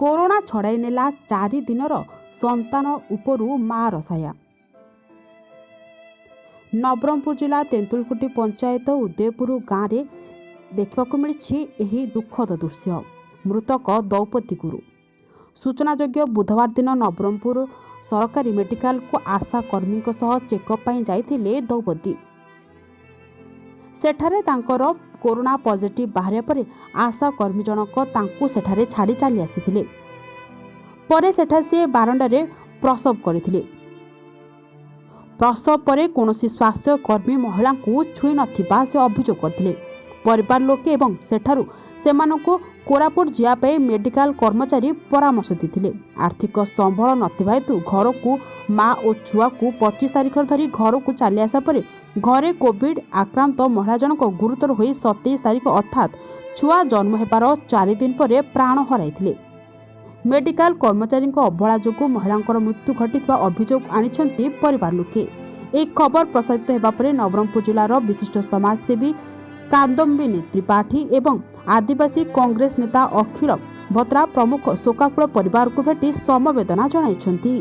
Corona छड़ाई नेला 4 दिनर संतान उपरु मार साया। नवरंगपुर जिला तेंतुलखुटी पंचायत उदयपुर गाँव में देखा मिली दुखद दृश्य। मृतक द्रौपदी गुरु। सूचनायोग्य बुधवार दिन नवरंगपुर सरकारी मेडिकल को आशा कर्मी चेकअप जाइथिले द्रौपदी। सेठारे तांकर कोरोना पॉजिटिव बाहरिया परे आशा कर्मी जनक तांकु सेठारे छाड़ी चली आसीथिले। परे सेठा से बारंडारे प्रसव करथिले। प्रसव परे कोनोसी स्वास्थ्य कर्मी महिला को छुई नथिबा से अभियोग करथिले। परिवार लोके एवं सेठारु सेमानकु कोरापुट जियापे मेडिकल कर्मचारी परामर्श देथिले। आर्थिक संबल नथिबा हेतु घर को माँ और छुआ को 25 तारिख धरी घर को चली आसा परे घरे कोविड आक्रांत महिला जनक गुरुतर होई 27 तारिख अर्थात छुआ जन्म हेबार 4 दिन पर प्राण हराइथिले। मेडिकल कर्मचारी अवहेला जोगु महिलांकर मृत्यु घटिथिबा अभियोग आनिछंती परिवार लोके। एक खबर प्रसारित हेबा परे नवरंगपुर जिलार विशिष्ट समाजसेवी कादम्बिनी त्रिपाठी एवं आदिवासी कांग्रेस नेता अखिल भत्रा प्रमुख शोकाकुल परिवार को भेटी समवेदना जणाइछंती।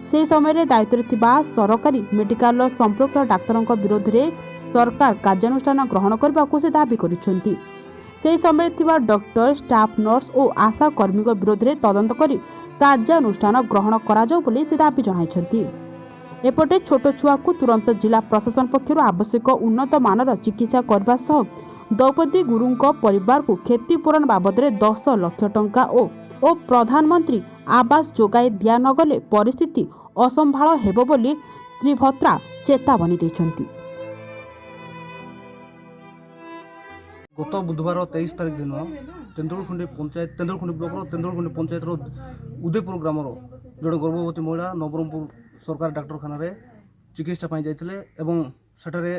से समय दायित्व थिबा सरकारी मेडिकल संपृक्त डाक्तरों विरोध में सरकार कार्यानुष्ठान ग्रहण करने से दाबी करिसेंती। से समय थिबा डॉक्टर स्टाफ नर्स और आशा कर्मी विरोध में तदंत करी कार्यानुष्ठान ग्रहण करा जाऊ बोली से दाबी जणाइछंती। एपटे छोट छुआ को तुरंत जिला प्रशासन पक्षर आवश्यक उन्नत मानर चिकित्सा करने सह द्रौपदी गुरुंक परिवार को क्षतिपूरण बाबद 10 लाख टंका और प्रधानमंत्री आवास जोगाई दिया नगले परिस्थिति असंभाळ हेबो बोली श्री भत्रा चेतावनी देछंती। गत बुधवार 23 तारिख दिन तेंदुलखुंडी ब्लॉक तेंदुलखुंडी पंचायत उदयपुर ग्रामर जड़े गर्भवती महिला नवरंगपुर सरकार डाक्तरखाना चिकित्सा जाइथिले एवं सेठारे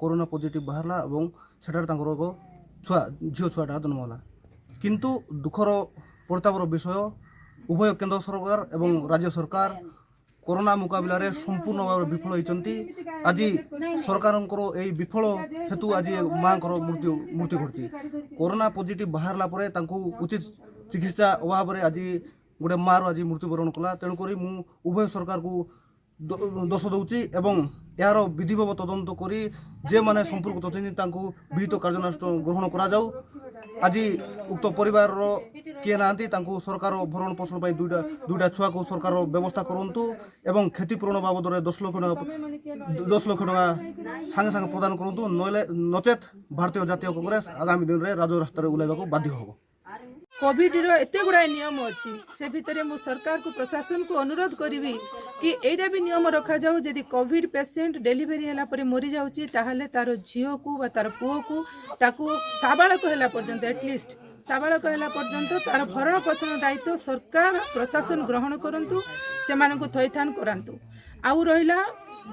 कोरोना पॉजिटिव बाहरला एवं सेठारे छुआ झील छुआटा जन्म होला। किंतु दुखर प्रतापर विषय उभय केंद्र सरकार एवं राज्य सरकार कोरोना मुकाबला रे संपूर्ण भाव विफल होइचंती। आज सरकार विफल हेतु आज माँ मृत्यु घटी कोरोना पॉजिटिव बाहरला परे तांकु उचित चिकित्सा अभाव रे आज गोटे माँ आज मृत्युवरण कला। तेणुक उभय सरकार को दोष दूची एवं यार विधिवत तदंत करी जे माने संपर्क अच्छा विहित कार्यानुष्ठान ग्रहण करा जाऊ। आज उक्त परिवार किए ना सरकार भरण पोषण पर दुईटा छुआ को सरकार व्यवस्था करंतु एवं क्षतिपूरण बाबद 10 लाख टका सांगे सांगे प्रदान करंतु नचेत भारतीय जातीय कांग्रेस आगामी दिन में राजरास्ता ओह्लैवाक बाध्य होबो। कोविड एत गुड़ाए नियम अच्छी से भितर मु सरकार को प्रशासन को अनुरोध करी कि एटा भी नियम रखा जाऊ जदि कोविड पेशेंट डेलीवरी हैला परे मरी जाउची ताहले तार झील को बा तार पुओ को ताकू साबालक हैला पर्यंत एटलिस्ट साबालक हैला पर्यंत तार भरण पोषण दायित्व सरकार प्रशासन ग्रहण करंतु से मानकु थैथान करंतु। आउ रहिला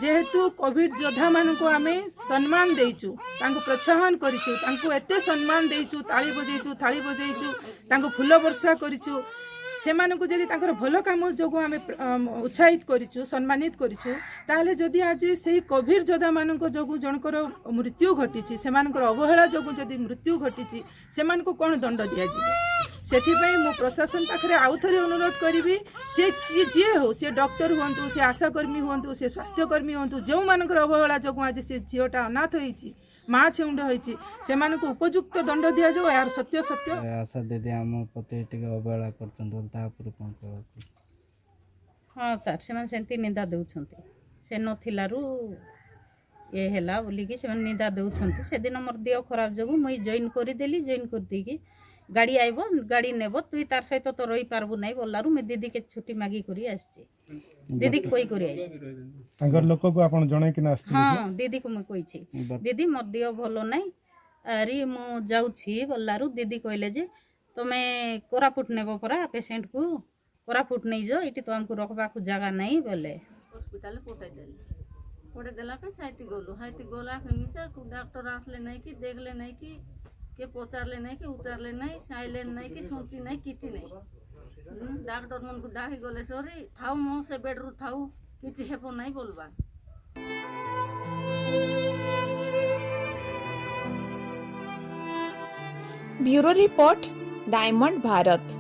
जेहेतु कोविड योद्धा मानक आमे सम्मान देइचु तांको प्रोत्साहन करिचु तांको एते सम्मान देइचु ताली बजेइचु थाली बजेइचु तांको फूल वर्षा करिचु सेमानकु जदि तांकर भल काम जोगु आमे उत्साहित करिचु सम्मानित करिचु ताहले जदि आज सेही कोविड योद्धा मानक जोगु जनकर मृत्यु घटिची सेमानकर अवहेला जोगु जदि मृत्यु घटिची सेमानकु कोन दंड दिया जिवो। सेथिपई मु प्रशासन पाखरे आउ थरे अनुरोध करिवि से कि जे हो से डॉक्टर हुंतु से आशाकर्मी हुंतु से स्वास्थ्यकर्मी हुंतु जो मानकर अवहेला जोगु आज से झीलटा अनाथ होईची माँ छेउंड होईची सेमानकु उपयुक्त दंड दिया जाओ यार सत्य सत्य। आशा दीदी आम प्रति अवहेला कर हाँ सर से निंदा दौरान से नारू ये है बोलिकी से निंदा दौरान से दिन मोर देह खराब जो मुई जॉइन करदेली जॉइन करदेकी गाड़ी आइब गाड़ी नेब तुई तार सहित तो रही पारबू ना बोलारू मैं दीदी के छुट्टी मागी करी आसी दीदी कोई करी लोक को आपण जणे कि ना हाँ दीदी को मैं कही दीदी मोर देह भल ना अरे मु जाऊँगी बोलारू दीदी कहले जे तुम्हें कोरापुट नेब परा पेसेंट को कोरापुट नहीं जो ये तो हमको रखबा को जगह नहीं बोले हॉस्पिटल पटे देला के साइती गला डॉक्टर आसले नहीं कि देखले नहीं कि के पचारले नहीं कि उतारले नहीं साइलेंट नहीं कि सुनती नहीं किटी नहीं डॉक्टर मन को डाकी गले सरी थाऊ मो से बेडरू थाऊ किटी हेपो नहीं बोलबा। Bureau report diamond Bharat.